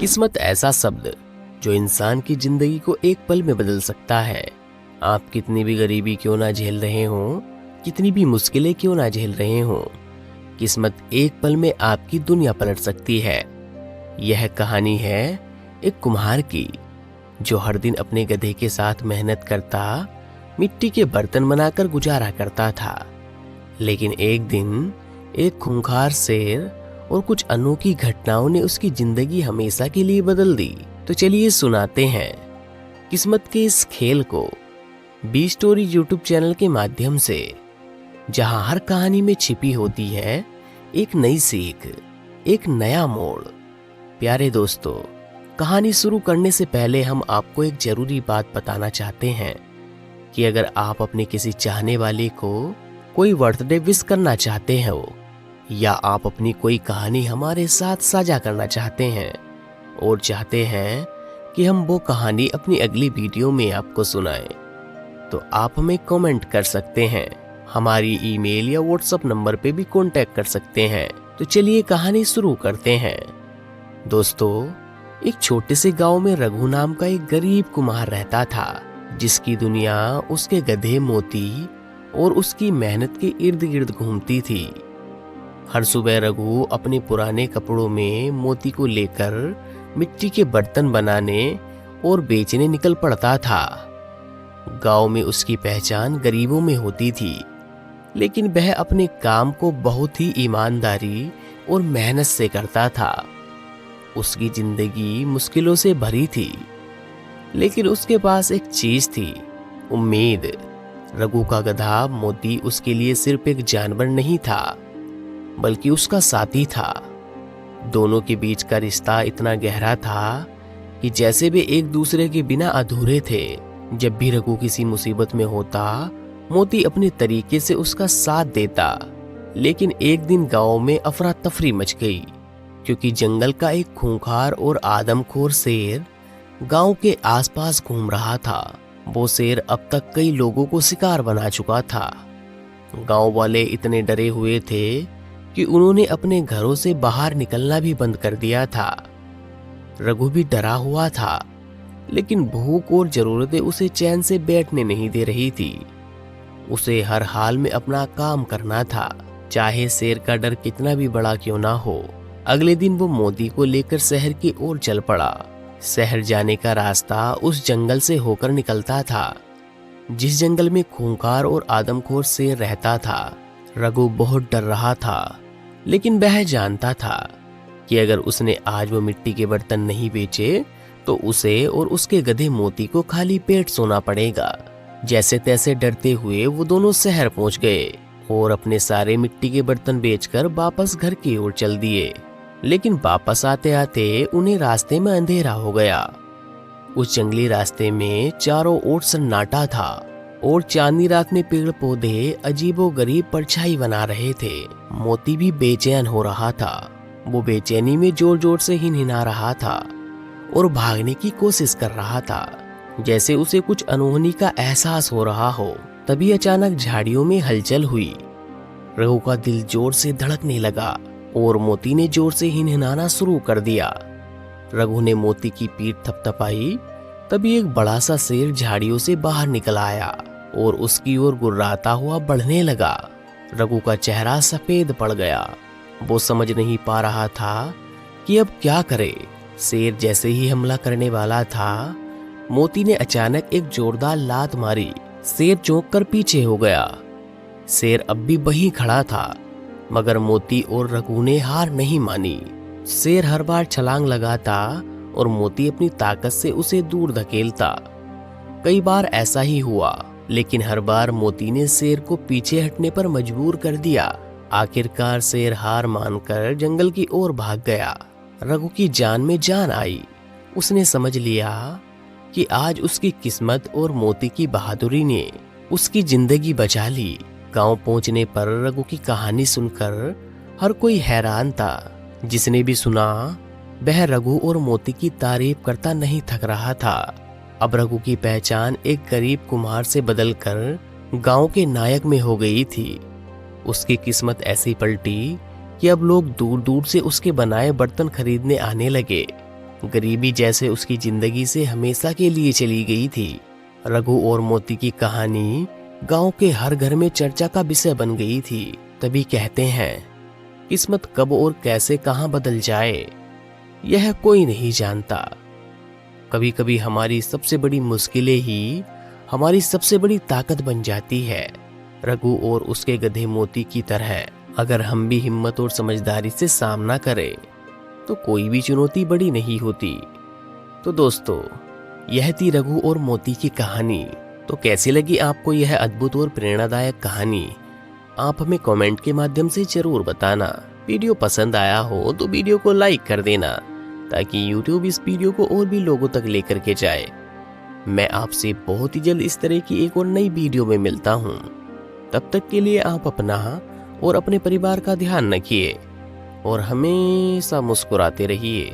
किस्मत ऐसा शब्द जो इंसान की जिंदगी को एक पल में बदल सकता है। आप कितनी भी गरीबी क्यों ना झेल रहे हों, कितनी भी मुश्किलें क्यों ना झेल रहे हों, किस्मत एक पल में आपकी दुनिया पलट सकती है। यह कहानी है एक कुम्हार की, जो हर दिन अपने गधे के साथ मेहनत करता, मिट्टी के बर्तन बनाकर गुजारा करता था। लेकिन एक दिन एक खूंखार शेर और कुछ अनोखी घटनाओं ने उसकी जिंदगी हमेशा के लिए बदल दी। तो चलिए सुनाते हैं किस्मत के इस खेल को बी स्टोरी यूट्यूब चैनल के माध्यम से, जहां हर कहानी में छिपी होती है एक नई सीख, एक नया मोड़। प्यारे दोस्तों, कहानी शुरू करने से पहले हम आपको एक जरूरी बात बताना चाहते हैं कि अगर आप अपने किसी चाहने वाले को कोई बर्थडे विश करना चाहते हो, या आप अपनी कोई कहानी हमारे साथ साझा करना चाहते हैं और चाहते हैं कि हम वो कहानी अपनी अगली वीडियो में आपको सुनाएं, तो आप हमें कमेंट कर सकते हैं। हमारी ईमेल या व्हाट्सएप नंबर पे भी कांटेक्ट कर सकते हैं। तो चलिए कहानी शुरू करते हैं। दोस्तों, एक छोटे से गांव में रघु नाम का एक गरीब कुम्हार रहता था, जिसकी दुनिया उसके गधे मोती और उसकी मेहनत के इर्द गिर्द घूमती थी। हर सुबह रघु अपने पुराने कपड़ों में मोती को लेकर मिट्टी के बर्तन बनाने और बेचने निकल पड़ता था। गांव में उसकी पहचान गरीबों में होती थी, लेकिन वह अपने काम को बहुत ही ईमानदारी और मेहनत से करता था। उसकी जिंदगी मुश्किलों से भरी थी, लेकिन उसके पास एक चीज थी, उम्मीद। रघु का गधा मोती उसके लिए सिर्फ एक जानवर नहीं था, बल्कि उसका साथी था। दोनों के बीच का रिश्ता इतना गहरा था कि जैसे वे एक दूसरे के बिना अधूरे थे। जब भी रघु किसी मुसीबत में होता, मोती अपने तरीके से उसका साथ देता। लेकिन एक दिन गांव में अफरा तफरी मच गई, क्योंकि जंगल का एक खूंखार और आदमखोर शेर गांव के आसपास घूम रहा था। वो शेर अब तक कई लोगों को शिकार बना चुका था। गांव वाले इतने डरे हुए थे कि उन्होंने अपने घरों से बाहर निकलना भी बंद कर दिया था। रघु भी डरा हुआ था, लेकिन भूख और जरूरतें उसे चैन से बैठने नहीं दे रही थी। उसे हर हाल में अपना काम करना था, चाहे शेर का डर कितना भी बड़ा क्यों ना हो। अगले दिन वो मोती को लेकर शहर की ओर चल पड़ा। शहर जाने का रास्ता उस जंगल से होकर निकलता था, जिस जंगल में खूंखार और आदमखोर शेर रहता था। रघु बहुत डर रहा था, लेकिन वह जानता था कि अगर उसने आज वो मिट्टी के बर्तन नहीं बेचे, तो उसे और उसके गधे मोती को खाली पेट सोना पड़ेगा। जैसे तैसे डरते हुए वो दोनों शहर पहुंच गए और अपने सारे मिट्टी के बर्तन बेचकर वापस घर की ओर चल दिए। लेकिन वापस आते आते उन्हें रास्ते में अंधेरा हो गया। उस जंगली रास्ते में चारों ओर सन्नाटा था और चांदनी रात में पेड़ पौधे अजीबोगरीब परछाई बना रहे थे। मोती भी बेचैन हो रहा था। वो बेचैनी में जोर जोर से हिनहिना रहा था और भागने की कोशिश कर रहा था, जैसे उसे कुछ अनहोनी का एहसास हो रहा हो। तभी अचानक झाड़ियों में हलचल हुई। रघु का दिल जोर से धड़कने लगा और मोती ने जोर से हिनहिनाना शुरू कर दिया। रघु ने मोती की पीठ थपथपाई। तभी एक बड़ा सा शेर झाड़ियों से बाहर निकल आया और उसकी ओर गुर्राता हुआ बढ़ने लगा। रघु का चेहरा सफेद पड़ गया। वो समझ नहीं पा रहा था कि अब क्या करे। शेर जैसे ही हमला करने वाला था, मोती ने अचानक एक जोरदार लात मारी। शेर चौंक कर पीछे हो गया। शेर अब भी वहीं खड़ा था, मगर मोती और रघु ने हार नहीं मानी। शेर हर बार छलांग लगाता और मोती अपनी ताकत से उसे दूर धकेलता। कई बार ऐसा ही हुआ, लेकिन हर बार मोती ने शेर को पीछे हटने पर मजबूर कर दिया। आखिरकार शेर हार मानकर जंगल की ओर भाग गया। रघु की जान में जान आई। उसने समझ लिया कि आज उसकी किस्मत और मोती की बहादुरी ने उसकी जिंदगी बचा ली। गांव पहुंचने पर रघु की कहानी सुनकर हर कोई हैरान था। जिसने भी सुना, वह रघु और मोती की तारीफ करता नहीं थक रहा था। अब रघु की पहचान एक गरीब कुम्हार से बदलकर गांव के नायक में हो गई थी। उसकी किस्मत ऐसी पलटी कि अब लोग दूर दूर से उसके बनाए बर्तन खरीदने आने लगे। गरीबी जैसे उसकी जिंदगी से हमेशा के लिए चली गई थी। रघु और मोती की कहानी गांव के हर घर में चर्चा का विषय बन गई थी। तभी कहते हैं, किस्मत कब और कैसे कहां बदल जाए यह कोई नहीं जानता। कभी कभी हमारी सबसे बड़ी मुश्किलें ही हमारी सबसे बड़ी ताकत बन जाती है। रघु और उसके गधे मोती की तरह अगर हम भी हिम्मत और समझदारी से सामना करें तो कोई भी चुनौती बड़ी नहीं होती। तो दोस्तों, यह थी रघु और मोती की कहानी। तो कैसी लगी आपको यह अद्भुत और प्रेरणादायक कहानी? आप हमें कमेंट के माध्यम से जरूर बताना। वीडियो पसंद आया हो तो वीडियो को लाइक कर देना ताकि YouTube इस वीडियो को और भी लोगों तक लेकर के जाए। मैं आपसे बहुत ही जल्द इस तरह की एक और नई वीडियो में मिलता हूँ। तब तक के लिए आप अपना और अपने परिवार का ध्यान रखिए और हमेशा मुस्कुराते रहिए।